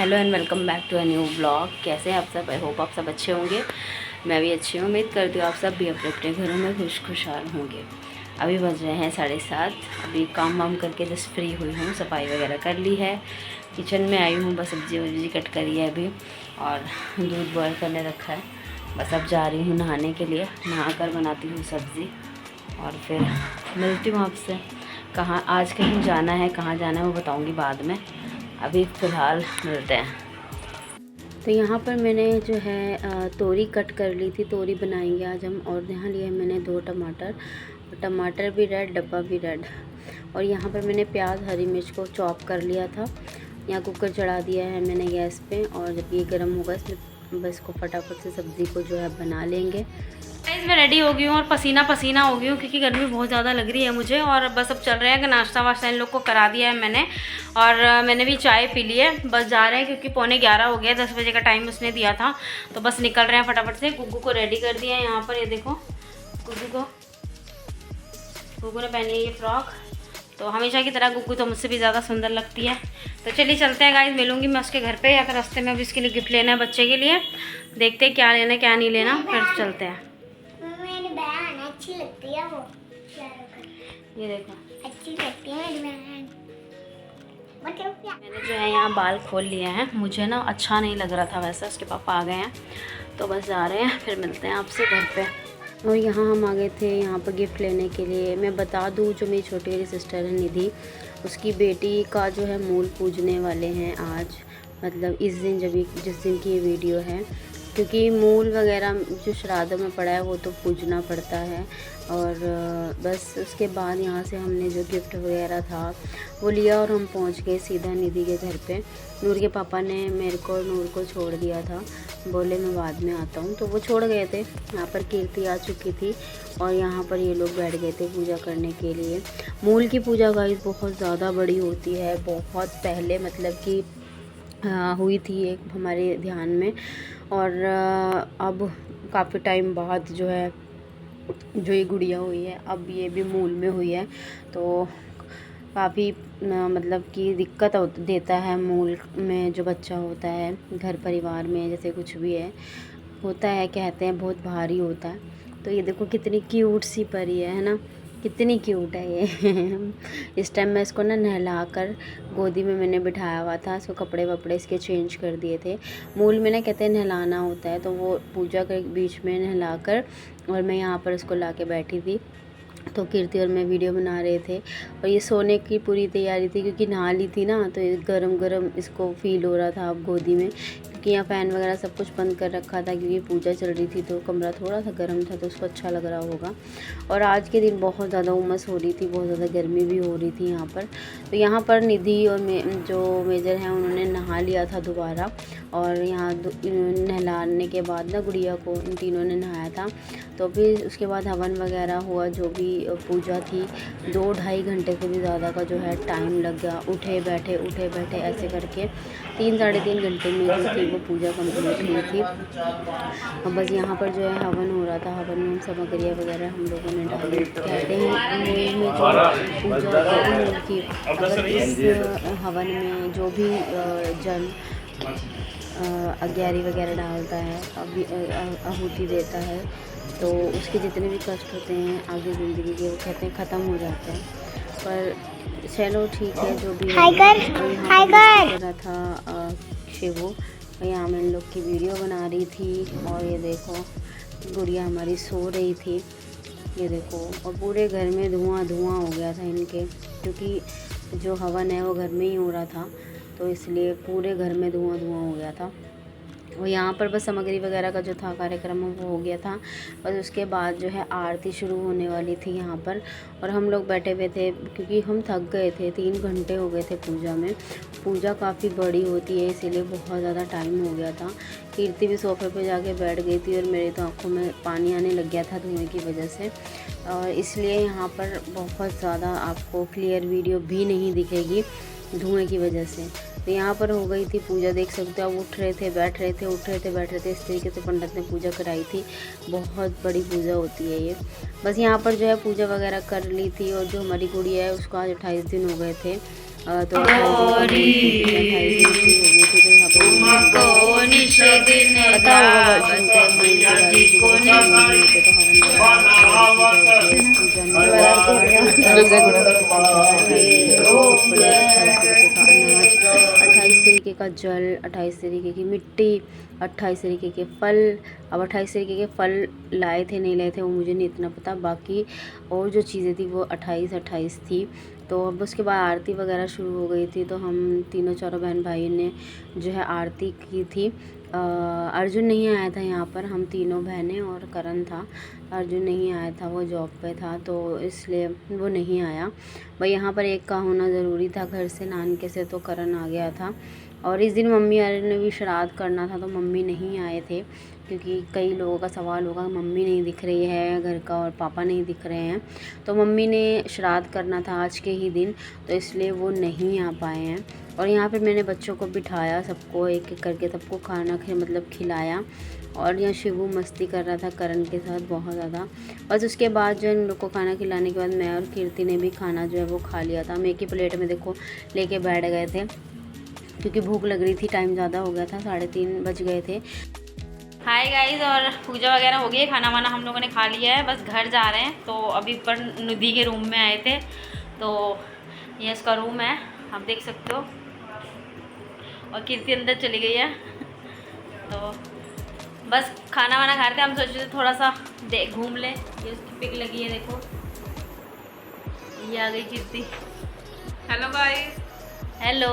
Hello and welcome back to a new blog. कैसे हैं आप सब? आई होप आप सब अच्छे होंगे। मैं भी अच्छी हूँ। उम्मीद करती हूँ आप सब भी अपने अपने घरों में खुशहाल होंगे। अभी बज रहे हैं 7:30। अभी काम वाम करके जस्ट फ्री हुई हूँ, सफाई वगैरह कर ली है, किचन में आई हूँ, बस सब्जी वब्जी कट करी है अभी और दूध बॉयल करने रखा है। बस अब जा रही हूँ नहाने के लिए, नहा कर बनाती हूँ सब्ज़ी और फिर मिलती हूँ आपसे। कहाँ आज कहीं जाना है, कहाँ जाना है वो बताऊँगी बाद में, अभी फ़िलहाल मिलते हैं। तो यहाँ पर मैंने जो है तोरी कट कर ली थी, तोरी बनाएंगे आज हम। और यहाँ लिए मैंने 2 टमाटर, टमाटर भी रेड, डब्बा भी रेड। और यहाँ पर मैंने प्याज हरी मिर्च को चॉप कर लिया था। यहाँ कुकर चढ़ा दिया है मैंने गैस पे और जब ये गर्म होगा इसमें बस को फटाफट से सब्ज़ी को जो है बना लेंगे। मैं रेडी हो गई हूँ और पसीना पसीना हो गई हूँ क्योंकि गर्मी बहुत ज़्यादा लग रही है मुझे। और बस अब चल रहे हैं कि नाश्ता वाश्ता इन लोग को करा दिया है मैंने और मैंने भी चाय पी ली है। बस जा रहे हैं क्योंकि 11:45 हो गया, 10 बजे का टाइम उसने दिया था। तो बस निकल रहे हैं फटाफट से। गुग्गू को रेडी कर दिया है यहाँ पर, ये देखो गुग्गू ने पहनी है ये फ्रॉक। तो हमेशा की तरह गुग्गू तो मुझसे भी ज़्यादा सुंदर लगती है। तो चलिए चलते हैं गाइस, मिलूंगी मैं उसके घर पे या तो रास्ते में। अब इसके लिए गिफ्ट लेना है बच्चे के लिए, देखते हैं क्या लेना है क्या नहीं लेना, फिर चलते हैं। अच्छी लगती है वो, ये देखो अच्छी लगती है मेरी बहन। मैंने जो है यहाँ बाल खोल लिए हैं। मुझे ना अच्छा नहीं लग रहा था वैसा, उसके पापा आ गए हैं तो बस जा रहे हैं, फिर मिलते हैं आपसे घर पे। और यहाँ हम आ गए थे यहाँ पर गिफ्ट लेने के लिए। मैं बता दूँ, जो मेरी छोटी वाली सिस्टर है निधि, उसकी बेटी का जो है मूल पूजने वाले हैं आज, मतलब इस दिन, जिस दिन की ये वीडियो है। क्योंकि मूल वगैरह जो श्राद्ध में पड़ा है वो तो पूजना पड़ता है। और बस उसके बाद यहाँ से हमने जो गिफ्ट वगैरह था वो लिया और हम पहुँच गए सीधा निधि के घर पे। नूर के पापा ने मेरे को और नूर को छोड़ दिया था, बोले मैं बाद में आता हूँ, तो वो छोड़ गए थे। यहाँ पर कीर्ति आ चुकी थी और यहाँ पर ये लोग बैठ गए थे पूजा करने के लिए। मूल की पूजा गाइस बहुत ज़्यादा बड़ी होती है, बहुत पहले मतलब कि हुई थी एक हमारे ध्यान में। और अब काफ़ी टाइम बाद जो है जो ये गुड़िया हुई है, अब ये भी मूल में हुई है। तो काफ़ी मतलब कि दिक्कत देता है मूल में जो बच्चा होता है घर परिवार में, जैसे कुछ भी है होता है, कहते हैं बहुत भारी होता है। तो ये देखो कितनी क्यूट सी परी है ना, कितनी क्यूट है ये। इस टाइम मैं इसको ना नहला कर गोदी में मैंने बिठाया हुआ था, इसको कपड़े वपड़े इसके चेंज कर दिए थे। मूल में ना कहते हैं नहलाना होता है, तो वो पूजा के बीच में नहला कर और मैं यहाँ पर इसको ला के बैठी थी। तो कीर्ति और मैं वीडियो बना रहे थे और ये सोने की पूरी तैयारी थी क्योंकि नहा ली थी ना, तो ये गरम गरम इसको फील हो रहा था अब गोदी में, क्योंकि यहाँ फ़ैन वगैरह सब कुछ बंद कर रखा था क्योंकि पूजा चल रही थी तो कमरा थोड़ा सा गर्म था, तो उसको अच्छा लग रहा होगा। और आज के दिन बहुत ज़्यादा उमस हो रही थी, बहुत ज़्यादा गर्मी भी हो रही थी यहाँ पर। तो यहाँ पर निधि और जो मेजर हैं उन्होंने नहा लिया था दोबारा। और यहाँ नहलाने के बाद ना गुड़िया को इन तीनों ने नहाया था। तो फिर उसके बाद हवन वगैरह हुआ, जो भी पूजा थी। 2-2.5 घंटे से भी ज़्यादा का जो है टाइम लग गया, उठे बैठे ऐसे करके 3-3.5 घंटे में जो थी वो पूजा कंप्लीट हुई थी। और बस यहाँ पर जो है हवन हो रहा था, हवन में सामग्रियाँ वगैरह हम लोगों ने डाली। कहते हैं मूल में जो पूजा होती है, अगर इस हवन में जो भी जन अग्यारी वगैरह डालता है, आहुति देता है, तो उसके जितने भी कष्ट होते हैं आगे ज़िंदगी के, वो कहते हैं ख़त्म हो जाते हैं। पर चलो ठीक है, जो भी कर रहा था शिवू, यहाँ मैं इन लोग की वीडियो बना रही थी। और ये देखो गुड़िया हमारी सो रही थी, ये देखो। और पूरे घर में धुआं हो गया था इनके, क्योंकि जो हवन है वो घर में ही हो रहा था, तो इसलिए पूरे घर में धुआं हो गया था। और यहाँ पर बस सामग्री वगैरह का जो था कार्यक्रम वो हो गया था। बस उसके बाद जो है आरती शुरू होने वाली थी यहाँ पर, और हम लोग बैठे हुए थे क्योंकि हम थक गए थे, 3 घंटे हो गए थे पूजा में। पूजा काफ़ी बड़ी होती है इसीलिए बहुत ज़्यादा टाइम हो गया था। कीर्ति भी सोफे पे जाके बैठ गई थी और मेरी तो आँखों में पानी आने लग गया था धुएँ की वजह से। और इसलिए यहाँ पर बहुत ज़्यादा आपको क्लियर वीडियो भी नहीं दिखेगी धुएँ की वजह से। तो यहाँ पर हो गई थी पूजा, देख सकते हो। आप उठ रहे थे बैठ रहे थे, उठ रहे थे बैठ रहे थे, इस तरीके से पंडित ने पूजा कराई थी। बहुत बड़ी पूजा होती है ये। बस यहाँ पर जो है पूजा वगैरह कर ली थी। और जो हमारी गुड़िया है उसको आज 28 दिन हो गए थे। तो 28 दिन की हो गई थी, तो यहाँ पर पता होगा अनाज, 28 तरीके का जल, 28 तरीके की मिट्टी, 28 तरीके के फल। अब 28 तरीके के फल लाए थे नहीं लाए थे वो मुझे नहीं इतना पता, बाकी और जो चीज़ें थी वो 28 थी। तो अब उसके बाद आरती वगैरह शुरू हो गई थी, तो हम तीनों चारों बहन भाई ने जो है आरती की थी। अर्जुन नहीं आया था यहाँ पर, हम तीनों बहनें और करण था। अर्जुन नहीं आया था, वो जॉब पे था, तो इसलिए वो नहीं आया। भाई यहाँ पर एक का होना ज़रूरी था घर से, नानके से, तो करण आ गया था। और इस दिन मम्मी अरे ने भी श्राद्ध करना था, तो मम्मी नहीं आए थे, क्योंकि कई लोगों का सवाल होगा मम्मी नहीं दिख रही है घर का और पापा नहीं दिख रहे हैं, तो मम्मी ने श्राद्ध करना था आज के ही दिन, तो इसलिए वो नहीं आ पाए हैं। और यहाँ पे मैंने बच्चों को बिठाया, सबको एक एक करके सबको खाना खिलाया। और यहाँ शिवू मस्ती कर रहा था करण के साथ बहुत ज़्यादा। बस उसके बाद जो इन लोग को खाना खिलाने के बाद मैं और कीर्ति ने भी खाना जो है वो खा लिया था। हम एक ही प्लेट में देखो लेके बैठ गए थे, क्योंकि भूख लग रही थी, टाइम ज़्यादा हो गया था, 3:30 बज गए थे। हाय गाइस, और पूजा वगैरह हो गई है, खाना वाना हम लोगों ने खा लिया है, बस घर जा रहे हैं। तो अभी ऊपर निधि के रूम में आए थे, तो ये इसका रूम है, आप देख सकते हो। और कीर्ति अंदर चली गई है, तो बस खाना वाना खा रहे थे। हम सोच रहे थे थोड़ा सा घूम लें, ये उसकी पिक लगी है देखो, ये आ गई कीर्ति। Hello guys. हेलो।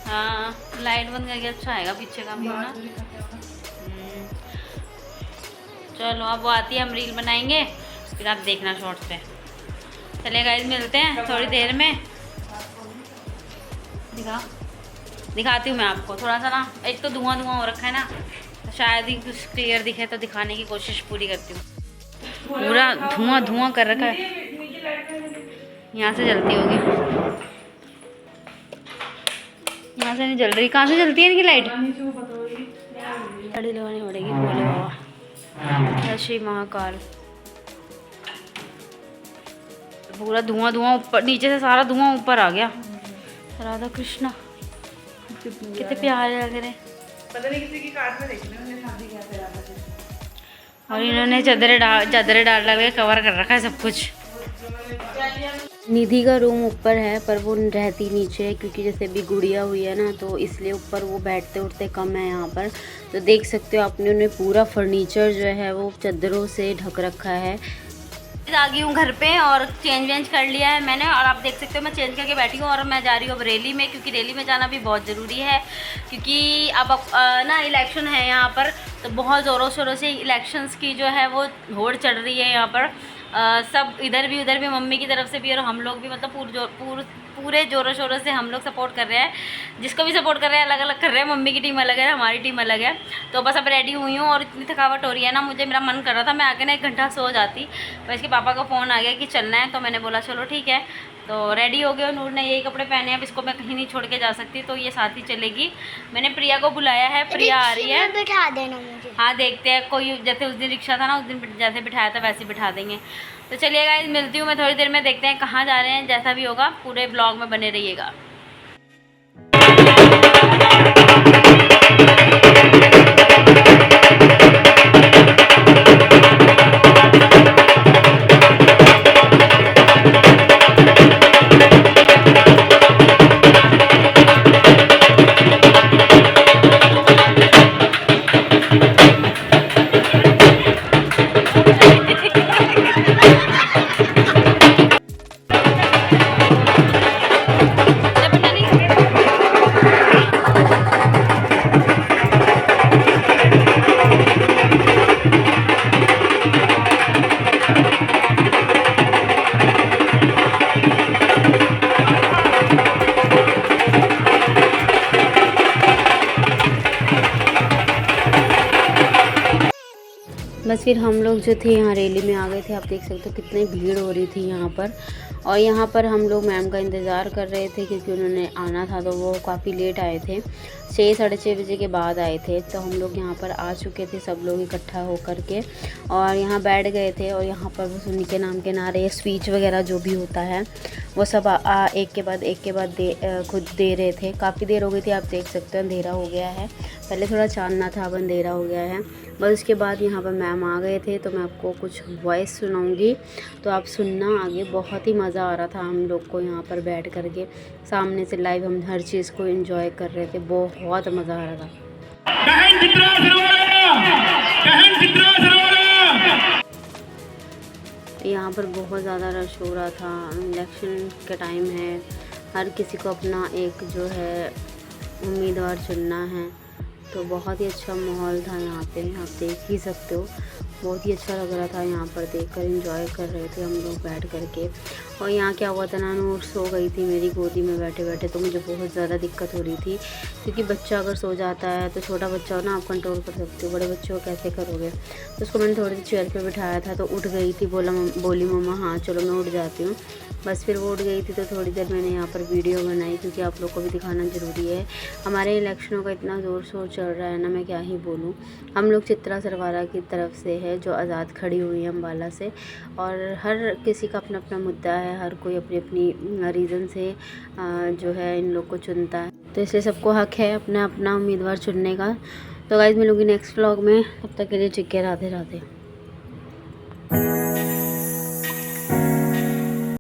हाँ, लाइट बंद करके अच्छा आएगा पीछे का भी ना। चलो अब वो आती है, हम रील बनाएंगे, फिर आप देखना शॉर्ट्स पे। चलिए गाइस, मिलते हैं थोड़ी देर में। दिखाती हूँ मैं आपको थोड़ा सा ना, एक तो धुआं हो रखा है ना, तो शायद ही कुछ क्लियर दिखे, तो दिखाने की कोशिश पूरी करती हूँ। पूरा धुआं कर रखा है, यहाँ से जलती होगी, यहाँ से नहीं जल रही। कहाँ से जलती है इनकी लाइट? गाड़ी लगानी पड़ेगी। बोले बाबा, जय श्री महाकाल। पूरा धुआं ऊपर, नीचे से सारा धुआं ऊपर आ गया। राधा कृष्णा कितने प्यारे लग रहे। पता नहीं किसी की कार में देखी मैंने शादी किया था राधा से। और इन्होंने चादरें डाल लगे कवर कर रखा है सब कुछ। निधि का रूम ऊपर है, पर वो रहती नीचे है, क्योंकि जैसे भी गुड़िया हुई है ना, तो इसलिए ऊपर वो बैठते उठते कम है यहाँ पर। तो देख सकते हो आपने, उन्हें पूरा फर्नीचर जो है वो चादरों से ढक रखा है। आ गई हूँ घर पे और चेंज वेंज कर लिया है मैंने, और आप देख सकते हो मैं चेंज करके बैठी हूँ और मैं जा रही हूँ अब रैली में, क्योंकि रैली में जाना भी बहुत ज़रूरी है। क्योंकि अब ना इलेक्शन है यहाँ पर, तो बहुत ज़ोरों शोरों से इलेक्शंस की जो है वो होड़ चढ़ रही है यहाँ पर। सब इधर भी उधर भी, मम्मी की तरफ से भी और हम लोग भी, मतलब पूरे ज़ोरों शोरों से हम लोग सपोर्ट कर रहे हैं। जिसको भी सपोर्ट कर रहे हैं अलग अलग कर रहे हैं, मम्मी की टीम अलग है, हमारी टीम अलग है। तो बस अब रेडी हुई हूँ और इतनी थकावट हो रही है ना मुझे, मेरा मन कर रहा था मैं आके ना 1 घंटा सो जाती, पर इसके पापा का फ़ोन आ गया कि चलना है, तो मैंने बोला चलो ठीक है। तो रेडी हो गए, नूर ने यही कपड़े पहने हैं, अब इसको मैं कहीं नहीं छोड़ के जा सकती, तो ये साथ ही चलेगी। मैंने प्रिया को बुलाया है, प्रिया आ रही है। बिठा देना मुझे। हाँ देखते हैं, कोई जैसे उस दिन रिक्शा था ना, उस दिन जैसे बिठाया था वैसे बिठा देंगे। तो चलिए गाइस, मिलती हूँ मैं थोड़ी देर में, देखते हैं कहाँ जा रहे हैं। जैसा भी होगा पूरे ब्लॉग में बने रहिएगा। बस फिर हम लोग जो थे यहाँ रैली में आ गए थे। आप देख सकते हो कितनी भीड़ हो रही थी यहाँ पर। और यहाँ पर हम लोग मैम का इंतज़ार कर रहे थे क्योंकि उन्होंने आना था, तो वो काफ़ी लेट आए थे, 6 साढ़े 6 बजे के बाद आए थे। तो हम लोग यहाँ पर आ चुके थे सब लोग इकट्ठा होकर के, और यहाँ बैठ गए थे। और यहाँ पर बस उन्हीं के नाम के नारे, स्पीच वगैरह जो भी होता है वो सब एक के बाद खुद दे रहे थे। काफ़ी देर हो गई थी, आप देख सकते हो अंधेरा हो गया है। पहले थोड़ा चांदना था, अब अंधेरा हो गया है। बस उसके बाद यहाँ पर मैम आ गए थे, तो मैं आपको कुछ वॉइस सुनाऊंगी, तो आप सुनना आगे। बहुत ही मज़ा आ रहा था हम लोग को यहाँ पर बैठ कर के, सामने से लाइव हम हर चीज़ को एंजॉय कर रहे थे। बहुत मज़ा आ रहा था। यहाँ पर बहुत ज़्यादा रश हो रहा था। इलेक्शन का टाइम है, हर किसी को अपना एक जो है उम्मीदवार चुनना है। तो बहुत ही अच्छा माहौल था यहाँ पे, आप देख ही सकते हो। बहुत ही अच्छा लग रहा था यहाँ पर देखकर, एंजॉय कर रहे थे हम लोग बैठ कर के। और यहाँ क्या हुआ था ना, नूर सो गई थी मेरी गोदी में बैठे बैठे, तो मुझे बहुत ज़्यादा दिक्कत हो रही थी, क्योंकि बच्चा अगर सो जाता है तो छोटा बच्चा हो ना, आप कंट्रोल कर सकते हो, बड़े बच्चे को कैसे करोगे। तो उसको मैंने थोड़ी सी चेयर पे बिठाया था, तो उठ गई थी, बोली मम्मा हाँ चलो मैं उठ जाती हूँ। बस फिर वो उठ गई थी, तो थोड़ी देर मैंने यहाँ पर वीडियो बनाई, क्योंकि आप लोग को भी दिखाना ज़रूरी है। हमारे इलेक्शनों का इतना ज़ोर शोर चल रहा है ना, मैं क्या ही बोलूँ। हम लोग चित्रा सरवारा की तरफ से है, जो आज़ाद खड़ी हुई है अम्बाला से। और हर किसी का अपना अपना मुद्दा है, हर कोई अपनी अपनी रीज़न से जो है इन लोग को चुनता है। तो इसलिए सबको हक है अपना अपना उम्मीदवार चुनने का। तो गाइज़ मिलूँगी नेक्स्ट व्लॉग में, तब तक के लिए ठीक है, राधे राधे।